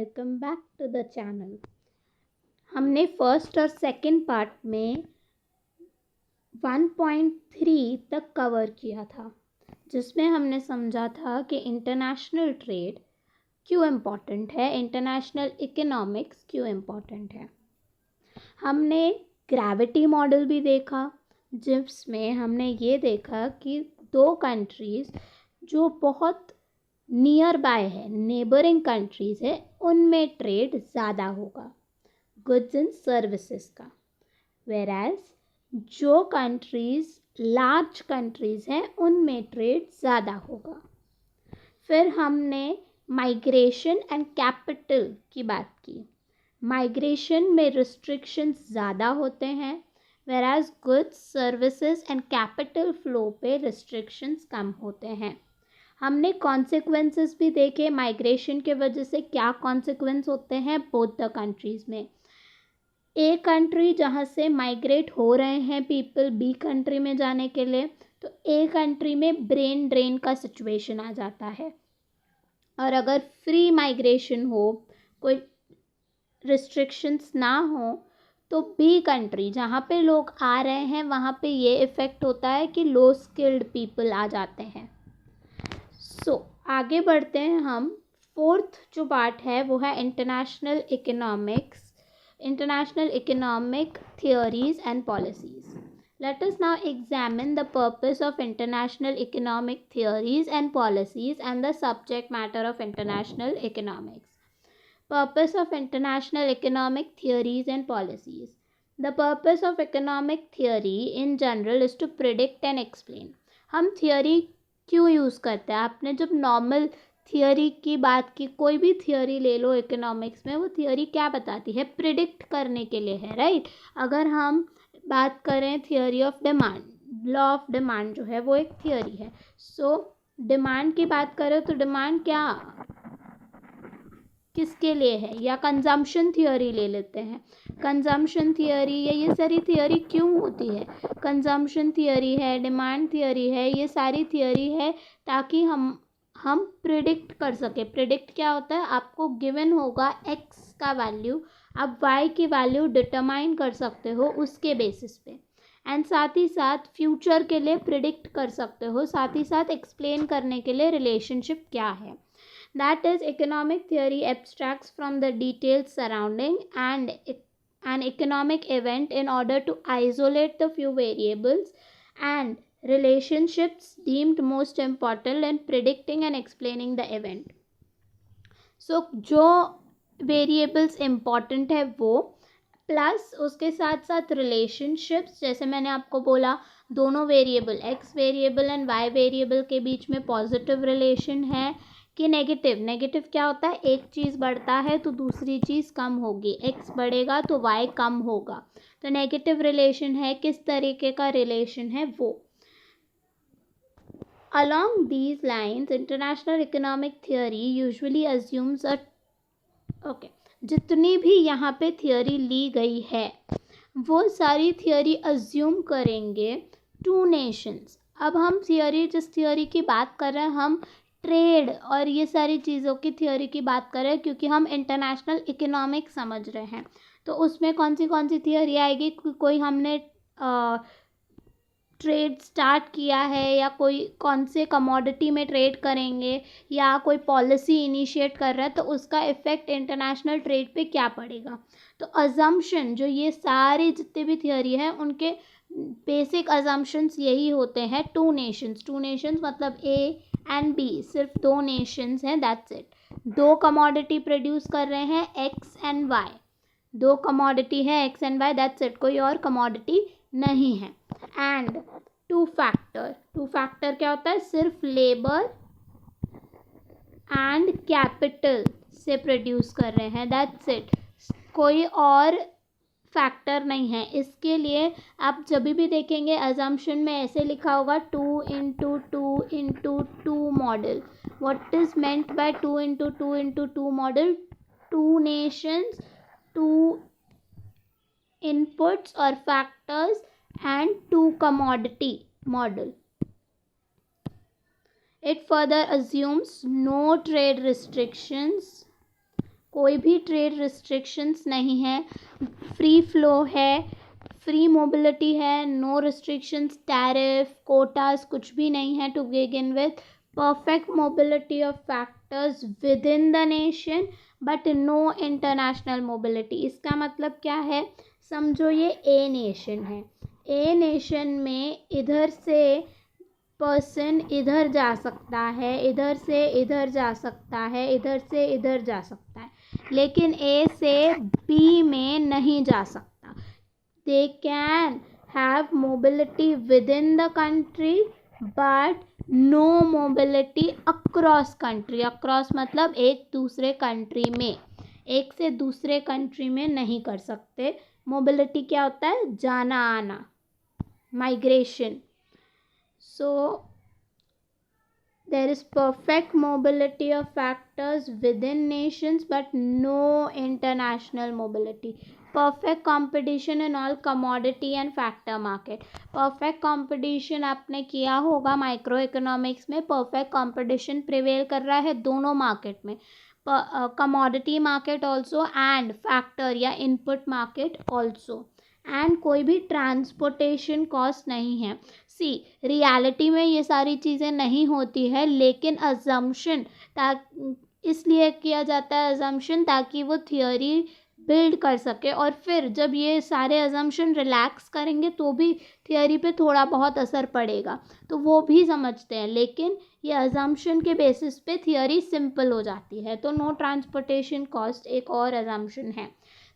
Welcome back to the channel. हमने first और second part में 1.3 तक कवर किया था, जिसमें हमने समझा था कि इंटरनेशनल ट्रेड क्यों इम्पॉर्टेंट है, इंटरनेशनल इकोनॉमिक्स क्यों इम्पॉर्टेंट है। हमने ग्रेविटी मॉडल भी देखा, जिसमें हमने ये देखा कि दो कंट्रीज़ जो बहुत नियर बाय है, नेबरिंग कंट्रीज़ है, उनमें ट्रेड ज़्यादा होगा गुड्स एंड सर्विसेज का, वेराज जो कंट्रीज़ लार्ज कंट्रीज़ हैं उनमें ट्रेड ज़्यादा होगा। फिर हमने माइग्रेशन एंड कैपिटल की बात की। माइग्रेशन में रिस्ट्रिक्शंस ज़्यादा होते हैं, whereas goods services and capital flow पे रिस्ट्रिक्शंस कम होते हैं। हमने कॉन्सिक्वेंसेस भी देखे, माइग्रेशन के वजह से क्या कॉन्सिक्वेंस होते हैं बोथ द कंट्रीज़ में। ए कंट्री जहाँ से माइग्रेट हो रहे हैं पीपल बी कंट्री में जाने के लिए, तो ए कंट्री में ब्रेन ड्रेन का सिचुएशन आ जाता है। और अगर फ्री माइग्रेशन हो, कोई रिस्ट्रिक्शंस ना हो, तो बी कंट्री जहाँ पे लोग आ रहे हैं वहाँ पे ये इफ़ेक्ट होता है कि लो स्किल्ड पीपल आ जाते हैं। आगे बढ़ते हैं हम। फोर्थ जो पार्ट है वो है international economics, international economic theories and policies. Let us now examine the purpose of international economic theories and policies and the subject matter of international economics. Purpose of international economic theories and policies. The purpose of economic theory in general is to predict and explain. हम theory क्यों use करते हैं? आपने जब normal theory की बात की, कोई भी थियोरी ले लो इकोनॉमिक्स में, वो थियोरी क्या बताती है? प्रिडिक्ट करने के लिए है, राइट। अगर हम बात करें theory of demand, law of demand जो है वो एक थियोरी है। सो डिमांड की बात करें तो डिमांड क्या किसके लिए है? या कंजम्पशन थियोरी ले लेते हैं। कंजम्पशन थियोरी या ये सारी थियोरी क्यों होती है? कंजम्पशन थियोरी है, डिमांड थियोरी है, ये सारी थियोरी है ताकि हम प्रिडिक्ट कर सके। प्रिडिक्ट क्या होता है? आपको गिवन होगा एक्स का वैल्यू, आप वाई की वैल्यू डिटरमाइन कर सकते हो उसके बेसिस पे, एंड साथ ही साथ फ्यूचर के लिए प्रिडिक्ट कर सकते हो, साथ ही साथ एक्सप्लेन करने के लिए रिलेशनशिप क्या है। That is, economic theory abstracts from the details surrounding and an economic event in order to isolate the few variables and relationships deemed most important in predicting and explaining the event. So, जो variables important है वो, plus उसके साथ साथ relationships, जैसे मैंने आपको बोला दोनों variable X variable and Y variable के बीच में पॉजिटिव रिलेशन है कि नेगेटिव क्या होता है? एक चीज़ बढ़ता है तो दूसरी चीज़ कम होगी, एक्स बढ़ेगा तो वाई कम होगा, तो नेगेटिव रिलेशन है। किस तरीके का रिलेशन है वो? Along these lines international economic theory usually assumes जितनी भी यहाँ पे थियोरी ली गई है वो सारी थियोरी अज्यूम करेंगे टू नेशंस। अब हम जिस थियोरी की बात कर रहे हैं, हम ट्रेड और ये सारी चीज़ों की थियोरी की बात कर रहे हैं क्योंकि हम इंटरनेशनल इकोनॉमिक्स समझ रहे हैं। तो उसमें कौन सी थियोरी आएगी? कोई हमने ट्रेड स्टार्ट किया है, या कोई कौन से कमोडिटी में ट्रेड करेंगे, या कोई पॉलिसी इनिशिएट कर रहा है, तो उसका इफ़ेक्ट इंटरनेशनल ट्रेड पे क्या पड़ेगा। तो अजम्पशन जो ये सारी जितने भी थियोरी है उनके बेसिक अजम्पशंस यही होते हैं, टू नेशंस मतलब ए एंड बी, सिर्फ दो नेशंस हैं, दैट्स इट। दो कमोडिटी प्रोड्यूस कर रहे हैं एक्स एंड वाई, दो कमोडिटी है X and Y, that's it, कोई और कमोडिटी नहीं है। एंड टू फैक्टर क्या होता है? सिर्फ लेबर एंड कैपिटल से प्रोड्यूस कर रहे हैं, दैट्स इट, कोई और फैक्टर नहीं है। इसके लिए आप जब भी देखेंगे अजम्पशन में ऐसे लिखा होगा 2x2 model. What is meant by 2x2 model? Two nations, to inputs और factors and two commodity model. It further assumes no trade restrictions कोई भी ट्रेड रिस्ट्रिक्शंस नहीं है, फ्री फ्लो है, फ्री मोबिलिटी है, नो रिस्ट्रिक्शंस, टैरिफ, कोटास कुछ भी नहीं है to begin with, perfect mobility of factors within the nation but no international mobility। इसका मतलब क्या है, समझो ये ए नेशन है, ए नेशन में इधर से पर्सन इधर जा सकता है, इधर से इधर जा सकता है, इधर से इधर जा सकता है, लेकिन ए से बी में नहीं जा सकता। They can have mobility within the country but no mobility across country. Across मतलब एक दूसरे कंट्री में, एक से दूसरे कंट्री में नहीं कर सकते। मोबिलिटी क्या होता है, जाना आना, migration. So there is perfect mobility of factors within nations but no international mobility। perfect competition in all commodity and factor market। perfect competition आपने किया होगा माइक्रो इकोनॉमिक्स में, perfect competition प्रिवेल कर रहा है दोनों मार्केट में, commodity market also and factor या इनपुट मार्केट ऑल्सो, एंड कोई भी ट्रांसपोर्टेशन कॉस्ट नहीं है। सी रियलिटी में ये सारी चीज़ें नहीं होती है, लेकिन अजम्पशन इसलिए किया जाता है अजम्पशन ताकि वो थियोरी बिल्ड कर सके, और फिर जब ये सारे अजम्पशन रिलैक्स करेंगे तो भी थियोरी पे थोड़ा बहुत असर पड़ेगा, तो वो भी समझते हैं, लेकिन ये अजम्पशन के बेसिस पे थियोरी सिंपल हो जाती है। तो नो ट्रांसपोर्टेशन कॉस्ट एक और अजम्पशन है।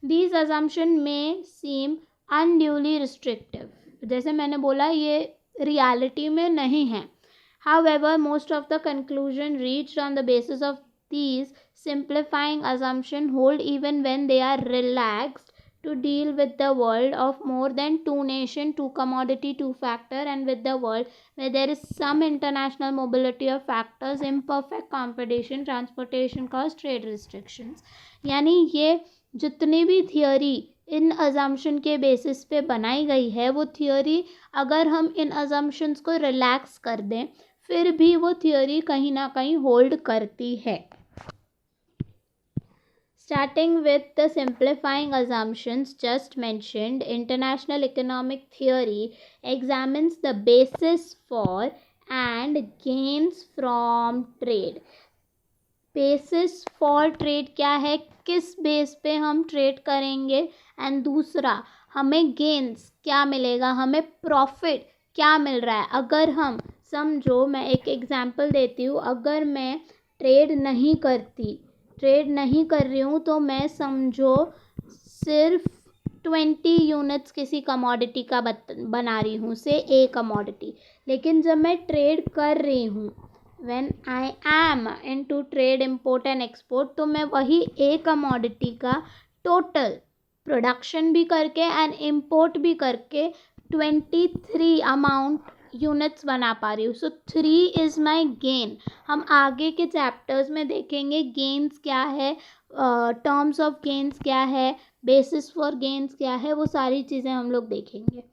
दीज अजम्पशन में सीम अनड्यूली रिस्ट्रिक्टिव, जैसे मैंने बोला ये रियलिटी में नहीं है। However, most of the conclusion reached on the basis of these simplifying assumptions hold even when they are relaxed to deal with the world of more than two nation, two commodity, two factor, and with the world where there is some international mobility of factors, imperfect competition, transportation cost, trade restrictions। यानी ये जितनी भी theory इन assumption के basis पे बनाई गई है, वो थियोरी अगर हम इन अजम्पशंस को रिलैक्स कर दें फिर भी वो थियोरी कहीं ना कहीं होल्ड करती है। Starting with the simplifying assumptions just mentioned, international economic theory examines the basis for and gains from trade। Basis for trade क्या है, किस बेस पे हम ट्रेड करेंगे, एंड दूसरा हमें गेन्स क्या मिलेगा, हमें प्रॉफिट क्या मिल रहा है। अगर हम समझो, मैं एक एग्जांपल देती हूँ, अगर मैं ट्रेड नहीं कर रही हूँ तो मैं समझो सिर्फ 20 यूनिट्स किसी कमोडिटी का बना रही हूँ, से ए कमोडिटी, लेकिन जब मैं ट्रेड कर रही हूँ when I am into trade import and export, तो मैं वही ए कमोडिटी का टोटल प्रोडक्शन भी करके एंड इम्पोर्ट भी करके 23 अमाउंट यूनिट्स बना पा रही हूँ। सो 3 इज़ माई गेन। हम आगे के चैप्टर्स में देखेंगे गेन्स क्या है, टर्म्स ऑफ गेन्स क्या है, बेसिस फॉर गेन्स क्या है, वो सारी चीज़ें हम लोग देखेंगे।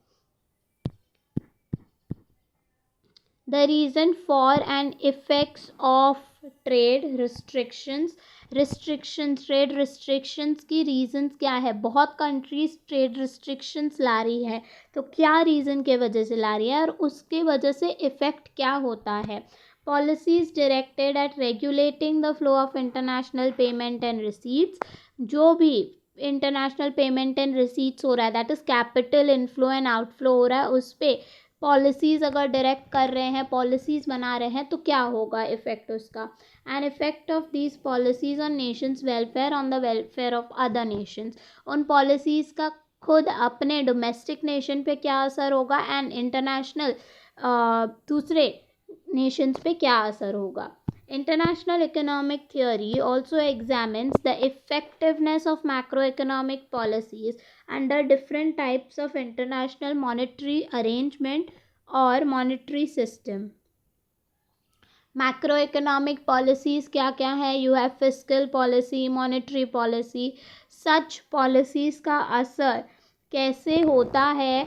The reason for and effects of trade restrictions। Trade restrictions की रीजंस क्या है, बहुत कंट्रीज ट्रेड रिस्ट्रिक्शंस ला रही है, तो क्या रीज़न के वजह से ला रही है और उसके वजह से इफ़ेक्ट क्या होता है। Policies directed eight regulating the flow of international payment and receipts. जो भी इंटरनेशनल पेमेंट एंड रिसीट्स हो रहा है, that is capital inflow and outflow हो रहा है, उस पर पॉलिसीज़ अगर डायरेक्ट कर रहे हैं, पॉलिसीज़ बना रहे हैं, तो क्या होगा इफ़ेक्ट उसका। And effect of these policies on nation's welfare, on the welfare of other Nations. उन पॉलिसीज़ का खुद अपने डोमेस्टिक नेशन पे क्या असर होगा एंड इंटरनेशनल दूसरे नेशंस पे क्या असर होगा। International economic theory also examines the effectiveness of macroeconomic policies under different types of international monetary arrangement or monetary system। macroeconomic policies क्या क्या है, you have fiscal policy, monetary policy। such policies का असर कैसे होता है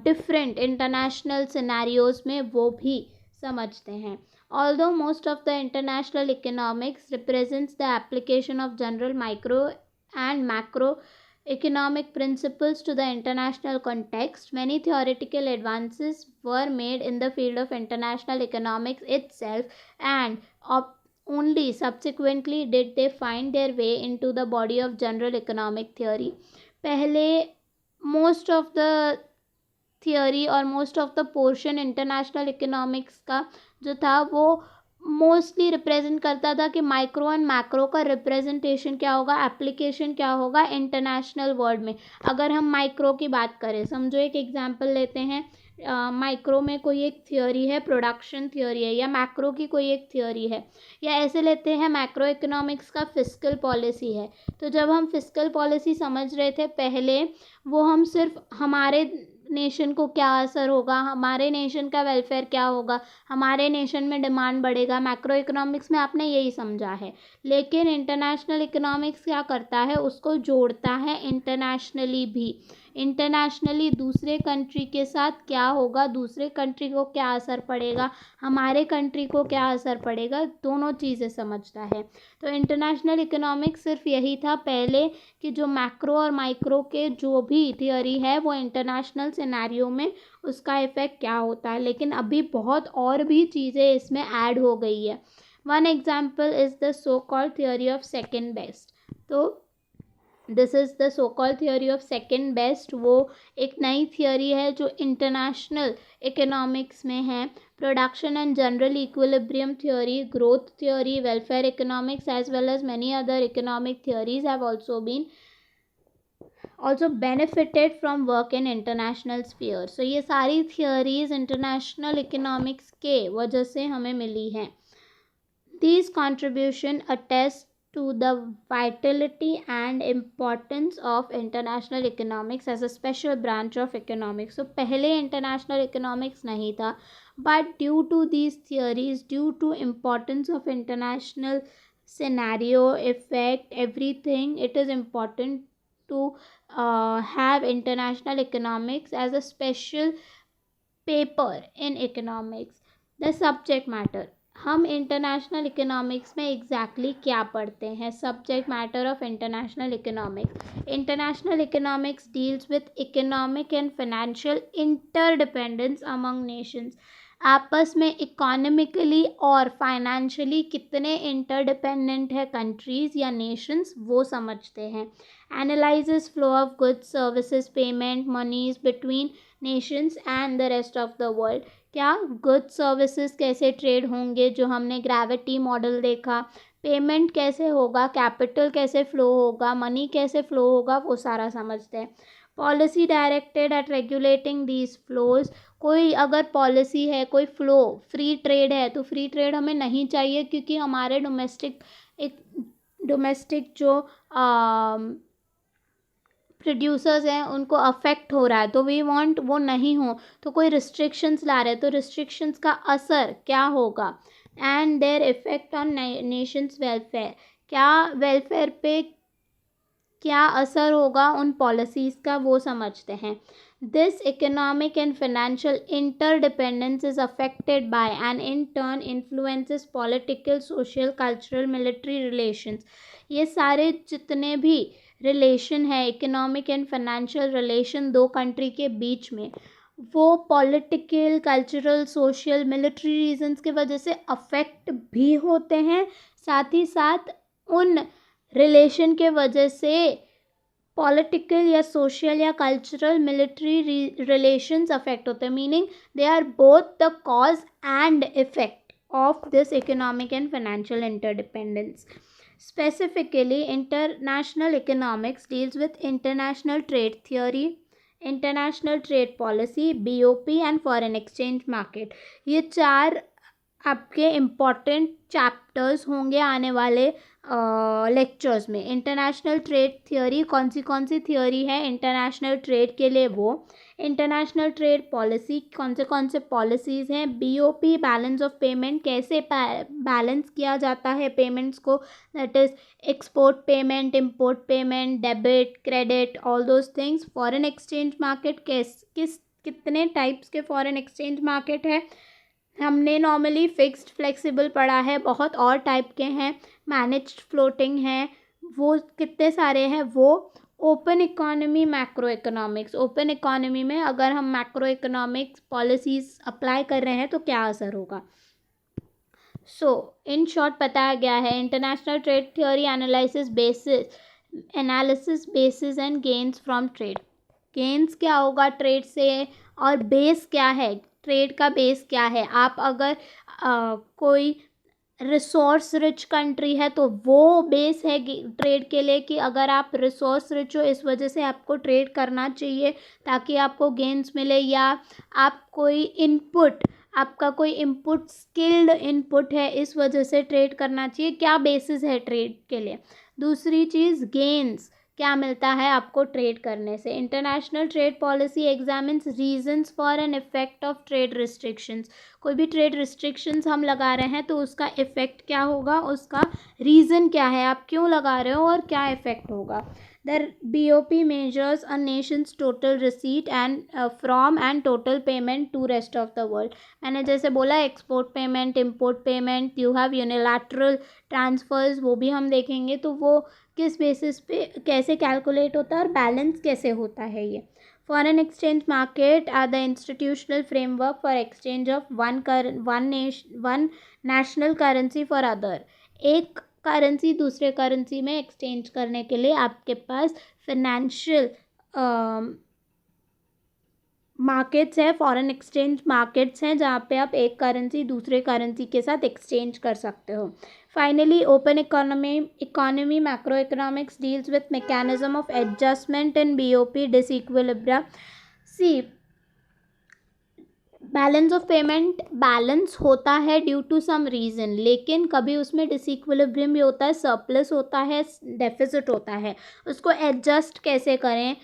डिफरेंट इंटरनेशनल सिनेरियोज में, वो भी समझते हैं। Although most of the international economics represents the application of general micro and macro economic principles to the international context, many theoretical advances were made in the field of international economics itself, and only subsequently did they find their way into the body of general economic theory. पहले most of the theory और most of the portion international economics का जो था वो mostly represent करता था कि micro and macro का रिप्रेजेंटेशन क्या होगा, एप्लीकेशन क्या होगा इंटरनेशनल वर्ल्ड में. अगर हम माइक्रो की बात करें, समझो एक एग्जांपल लेते हैं. माइक्रो में कोई एक थियोरी है, प्रोडक्शन थियोरी है, या मैक्रो की कोई एक थियोरी है, या ऐसे लेते हैं मैक्रो इकोनॉमिक्स का फिस्कल पॉलिसी है. तो जब हम फिस्कल पॉलिसी समझ रहे थे पहले, वो हम सिर्फ हमारे नेशन को क्या असर होगा, हमारे नेशन का वेलफेयर क्या होगा, हमारे नेशन में डिमांड बढ़ेगा, मैक्रो इकोनॉमिक्स में आपने यही समझा है. लेकिन इंटरनेशनल इकोनॉमिक्स क्या करता है, उसको जोड़ता है इंटरनेशनली भी. इंटरनेशनली दूसरे कंट्री के साथ क्या होगा, दूसरे कंट्री को क्या असर पड़ेगा, हमारे कंट्री को क्या असर पड़ेगा, दोनों चीज़ें समझता है. तो इंटरनेशनल इकोनॉमिक्स सिर्फ यही था पहले कि जो मैक्रो और माइक्रो के जो भी थियोरी है वो इंटरनेशनल सिनेरियो में उसका इफ़ेक्ट क्या होता है. लेकिन अभी बहुत और भी चीज़ें इसमें ऐड हो गई है. One example is the so called theory of second best. तो this is the so called theory of second best. वो एक नई थियोरी है जो इंटरनेशनल इकोनॉमिक्स में है. Production and general equilibrium theory, growth theory, welfare economics as well as many other economic theories have also benefited from work in international sphere. So ये सारी theories international economics के वजह से हमें मिली हैं. These contribution attest to the vitality and importance of international economics as a special branch of economics. So पहले international economics नहीं था, but due to these theories, due to importance of international scenario, effect, everything, it is important to have international economics as a special paper in economics. The subject matter, हम international economics में exactly क्या पढ़ते हैं. Subject matter of international economics. International economics deals with economic and financial interdependence among Nations. आपस में economically और financially कितने interdependent है कंट्रीज़ या नेशंस, वो समझते हैं. Analyses flow of goods, services, payment, monies between nations and the rest of the world. क्या गुड्स सर्विसेज कैसे ट्रेड होंगे, जो हमने ग्रेविटी मॉडल देखा, पेमेंट कैसे होगा, कैपिटल कैसे फ़्लो होगा, मनी कैसे फ़्लो होगा, वो सारा समझते हैं. Policy directed eight regulating these flows. कोई अगर पॉलिसी है, कोई फ़्लो, फ्री ट्रेड है, तो फ्री ट्रेड हमें नहीं चाहिए क्योंकि हमारे डोमेस्टिक जो प्रोड्यूसर्स हैं उनको अफेक्ट हो रहा है, तो वी वांट वो नहीं हो. तो कोई रिस्ट्रिक्शंस ला रहे हैं, तो रिस्ट्रिक्शंस का असर क्या होगा, and their effect on nation's welfare. क्या वेलफेयर पे क्या असर होगा उन पॉलिसीज़ का, वो समझते हैं. This economic and financial interdependence is affected by and in turn influences political, social, cultural, military relations. ये सारे जितने भी रिलेशन है, इकोनॉमिक एंड फाइनेंशियल रिलेशन दो कंट्री के बीच में, वो political, cultural, social, military reasons की वजह से अफेक्ट भी होते हैं. साथ ही साथ उन रिलेशन के वजह से पॉलिटिकल या सोशल या कल्चरल, मिलिट्री रिलेशंस अफेक्ट होते हैं. Meaning they are both the cause and effect of this economic and financial interdependence. Specifically, international economics deals with international trade theory, international trade policy, BOP and foreign exchange market. ये चार आपके important chapters होंगे आने वाले lectures में. International trade theory, कौन सी theory है international trade के लिए, वो. इंटरनेशनल ट्रेड पॉलिसी, कौन से पॉलिसीज़ हैं. BOP, बैलेंस ऑफ पेमेंट, कैसे बैलेंस किया जाता है पेमेंट्स को, that is export payment, import payment, debit, credit, all those things. Foreign exchange market, कितने टाइप्स के फॉरेन एक्सचेंज मार्केट है, हमने नॉर्मली फिक्स्ड फ्लेक्सिबल पढ़ा है, बहुत और टाइप के हैं, मैनेज्ड फ्लोटिंग है, वो कितने सारे हैं। वो open economy, macro economics, open economy में अगर हम मैक्रो इकोनॉमिक्स पॉलिसीज अप्लाई कर रहे हैं तो क्या असर होगा। सो इन शॉर्ट बताया गया है international trade theory analysis basis and gains from trade. Gains क्या होगा ट्रेड से, और बेस क्या है, ट्रेड का बेस क्या है। आप अगर कोई रिसोर्स रिच कंट्री है तो वो बेस है ट्रेड के लिए, कि अगर आप रिसोर्स रिच हो इस वजह से आपको ट्रेड करना चाहिए ताकि आपको गेन्स मिले, या आप कोई इनपुट, आपका कोई इनपुट स्किल्ड इनपुट है इस वजह से ट्रेड करना चाहिए, क्या बेसिस है ट्रेड के लिए। दूसरी चीज़ गेन्स, क्या मिलता है आपको ट्रेड करने से। International trade policy examines reasons for an effect of trade restrictions. कोई भी ट्रेड रिस्ट्रिक्शंस हम लगा रहे हैं तो उसका इफ़ेक्ट क्या होगा, उसका रीज़न क्या है, आप क्यों लगा रहे हो और क्या इफ़ेक्ट होगा। The BOP measures a nation's total receipt and from and total payment to rest of the world. मैंने जैसे बोला export payment, import payment, you have unilateral transfers, वो भी हम देखेंगे। तो वो किस बेसिस पे कैसे कैलकुलेट होता है और बैलेंस कैसे होता है ये। Foreign exchange market are the institutional framework for exchange of one national currency for other. एक करेंसी दूसरे करेंसी में एक्सचेंज करने के लिए आपके पास फिनेंशियल मार्केट्स है, फॉरेन एक्सचेंज मार्केट्स हैं जहाँ पे आप एक करेंसी दूसरे करेंसी के साथ एक्सचेंज कर सकते हो। Finally open economy macro economics deals with mechanism of adjustment in BOP disequilibrium. See balance of payment balance होता है ड्यू टू सम रीज़न, लेकिन कभी उसमें डिसइक्विलिब्रियम भी होता है, सरप्लस होता है, डेफिसिट होता है। उसको एडजस्ट कैसे करें,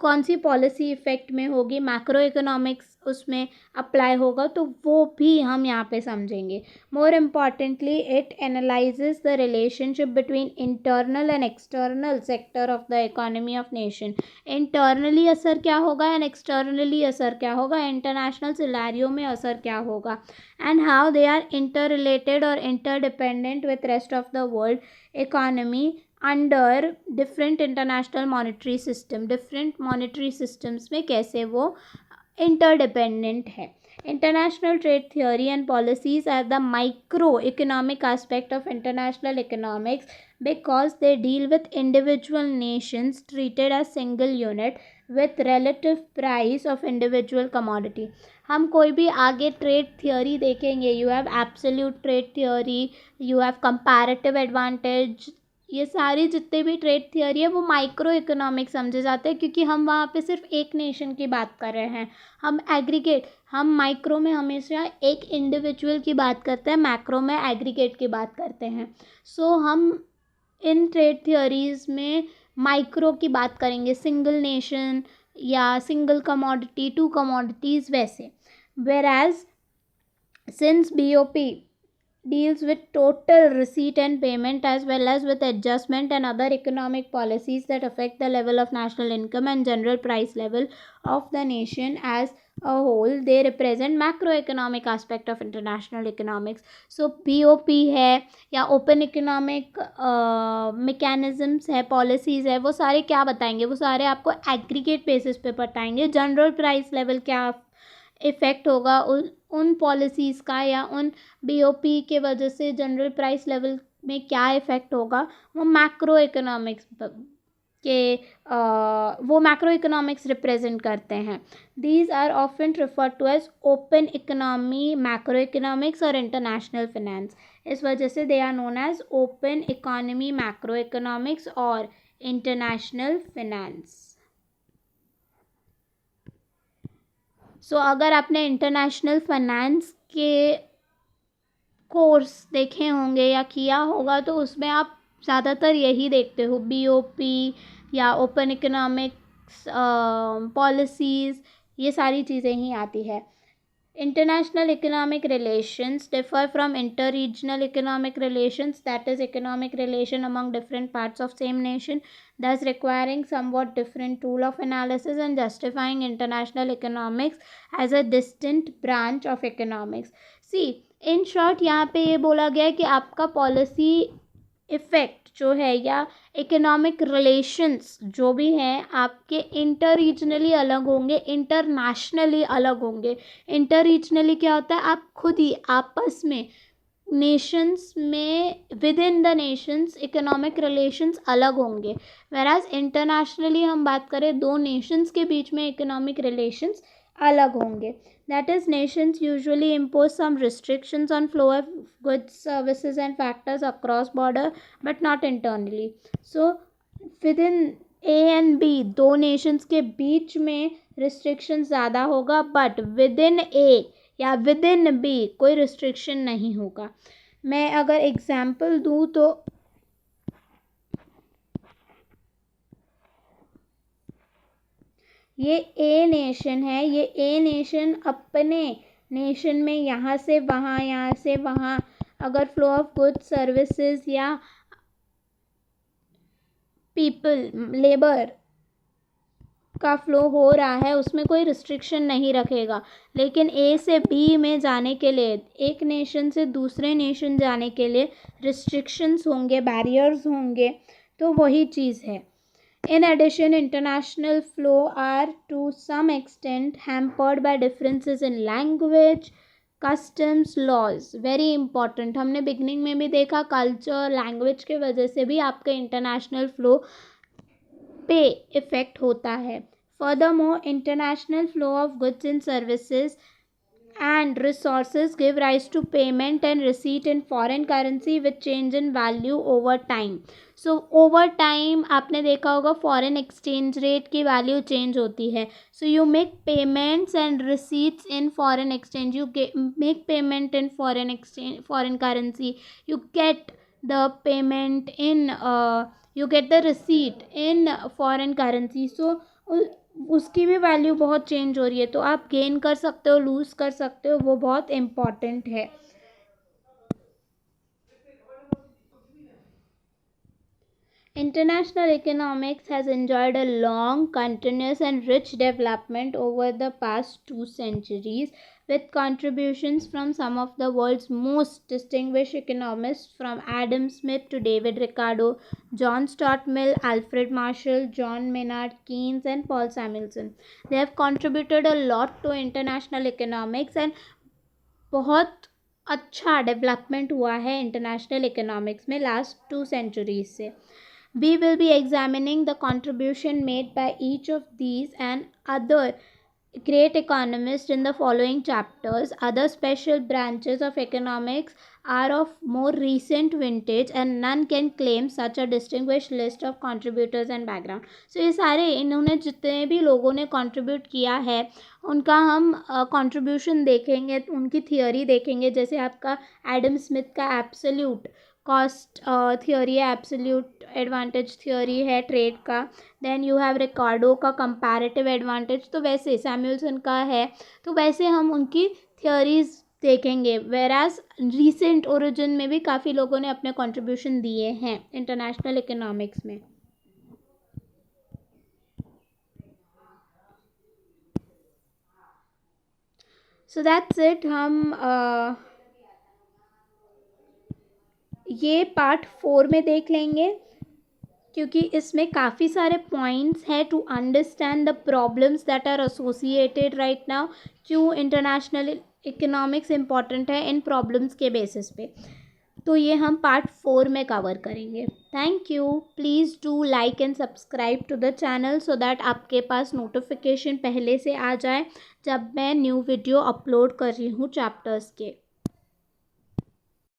कौन सी पॉलिसी इफ़ेक्ट में होगी, मैक्रो इकोनॉमिक्स उसमें अप्लाई होगा, तो वो भी हम यहाँ पे समझेंगे। More importantly it analyses the relationship between internal and external sector of the economy of nation. Internally असर क्या होगा एंड एक्सटर्नली असर क्या होगा, इंटरनेशनल सिनेरियो में असर क्या होगा, and how they are inter related और interdependent with rest of the world economy under different international monetary system. Different monetary systems में कैसे वो इंटरडिपेंडेंट है। International trade theory and policies are the micro economic aspect of international economics because they deal with individual nations treated as single unit with relative price of individual commodity। हम कोई भी आगे trade theory देखेंगे, you have absolute trade theory, you have comparative advantage, ये सारी जितने भी trade theory है वो माइक्रो इकोनॉमिक समझे जाते हैं, क्योंकि हम वहाँ पे सिर्फ एक नेशन की बात कर रहे हैं। हम एग्रीगेट, हम माइक्रो में हमेशा एक इंडिविजुअल की बात करते हैं, मैक्रो में एग्रीगेट की बात करते हैं। सो हम इन ट्रेड थियोरीज में माइक्रो की बात करेंगे, सिंगल नेशन या सिंगल कमोडिटी, टू कमोडिटीज़ वैसे। whereas since BOP deals with total receipt and payment as well as with adjustment and other economic policies that affect the level of national income and general price level of the nation as a whole, they represent macroeconomic aspect of international economics. So BOP है या open economic mechanisms है, policies है, वो सारे क्या बताएंगे, वो सारे आपको aggregate basis पे बताएंगे। general price level क्या इफ़ेक्ट होगा उन पॉलिसीज़ का, या उन BOP के वजह से जनरल प्राइस लेवल में क्या इफ़ेक्ट होगा, वो मैक्रो इकोनॉमिक्स के वो मैक्रो इकोनॉमिक्स रिप्रेजेंट करते हैं। These are often refer to as open economy, macro economics और इंटरनेशनल फिनेंस। इस वजह से they are known as open economy, macro economics और इंटरनेशनल फिनेंस। सो अगर आपने इंटरनेशनल फाइनेंस के कोर्स देखे होंगे या किया होगा तो उसमें आप ज़्यादातर यही देखते हो, BOP या ओपन इकोनॉमिक्स पॉलिसीज़, ये सारी चीज़ें ही आती है। International economic relations differ from inter-regional economic relations, that is economic relation among different parts of same nation, thus requiring somewhat different tool of analysis and justifying international economics as a distinct branch of economics. See in short यहाँ पे ये बोला गया है कि आपका policy effect जो है या इकोनॉमिक रिलेशंस जो भी हैं आपके इंटर रीजनली अलग होंगे, इंटरनेशनली अलग होंगे। इंटर रीजनली क्या होता है, आप खुद ही आपस में नेशंस में with in the Nations economic relations अलग होंगे। वेराज इंटरनेशनली हम बात करें दो नेशंस के बीच में इकोनॉमिक रिलेशंस अलग होंगे। That is nations usually impose some restrictions on flow of goods services and factors across border but not internally. So within A and B दो नेशंस के बीच में रिस्ट्रिक्शन ज़्यादा होगा, बट विद इन ए या with in B कोई restriction नहीं होगा। मैं अगर एग्जाम्पल दूँ तो ये ए नेशन है, ये ए नेशन अपने नेशन में यहाँ से वहाँ अगर फ्लो ऑफ गुड्स सर्विसेज या पीपल लेबर का फ्लो हो रहा है उसमें कोई रिस्ट्रिक्शन नहीं रखेगा। लेकिन ए से बी में जाने के लिए, एक नेशन से दूसरे नेशन जाने के लिए रिस्ट्रिक्शंस होंगे, बैरियर्स होंगे। तो वही चीज़ है। In addition, international flow are to some extent hampered by differences in language, customs, laws. Very important. हमने बिगनिंग में भी देखा कल्चर, लैंग्वेज के वजह से भी आपके इंटरनेशनल फ्लो पे इफ़ेक्ट होता है। Furthermore, international flow of goods and services and resources give rise to payment and receipt in foreign currency with change in value over time. So over time आपने देखा होगा फॉरेन एक्सचेंज रेट की value change होती है. So you make payments and receipts in foreign exchange. You make payment in foreign currency. You get the payment in you get the receipt in foreign currency. So उसकी भी value बहुत change हो रही है. तो आप गेन कर सकते हो, लूज़ कर सकते हो, वो बहुत इम्पॉर्टेंट है. International economics has enjoyed a long, continuous and rich development over the past 2 centuries with contributions from some of the world's most distinguished economists from Adam Smith to David Ricardo, John Stuart Mill, Alfred Marshall, John Maynard Keynes and Paul Samuelson. They have contributed a lot to international economics and बहुत अच्छा development हुआ है international economics में last 2 centuries से. We will be examining the contribution made by each of these and other great economists in the following chapters. Other special branches of economics are of more recent vintage and none can claim such a distinguished list of contributors and background. So ये सारे इन्होंने जितने भी लोगों ने contribute किया है उनका हम contribution देखेंगे, उनकी थियोरी देखेंगे. जैसे आपका एडम स्मिथ का एब्सोल्यूट कॉस्ट थियोरी है, एब्सोल्यूट एडवांटेज थियोरी है ट्रेड का. देन यू हैव रिकार्डो का कंपैरेटिव एडवांटेज. तो वैसे सैमुअलसन का है. तो वैसे हम उनकी थियोरीज देखेंगे. वेराज रीसेंट ओरिजिन में भी काफ़ी लोगों ने अपने कंट्रीब्यूशन दिए हैं इंटरनेशनल इकोनॉमिक्स में. So that's it. हम ये पार्ट 4 में देख लेंगे क्योंकि इसमें काफ़ी सारे पॉइंट्स हैं to understand the problems that are associated right now. क्यों इंटरनेशनल इकोनॉमिक्स इम्पॉर्टेंट है इन प्रॉब्लम्स के बेसिस पे. तो ये हम पार्ट 4 में कवर करेंगे. Thank you. Please do like and subscribe to the channel so that आपके पास नोटिफिकेशन पहले से आ जाए जब मैं न्यू वीडियो अपलोड कर रही हूँ चैप्टर्स के.